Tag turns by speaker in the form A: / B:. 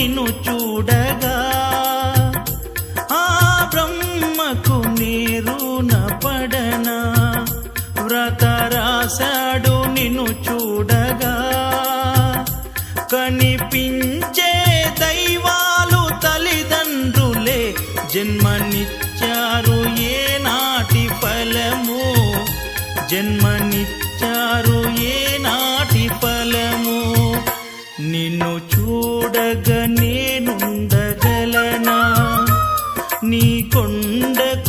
A: నిన్ను చూడగా ఆ బ్రహ్మకు నేరున పడనా వ్రత రాశాడు నిన్ను చూడగా కనిపించే దైవాలు తల్లిదండ్రులే జన్మనిచ్చారు ఏనాటి ఫలము జన్మనిచ్చారు ఏనాటి ఫలము నిన్ను చూడగా నేనుండగలనా నీ కొండకు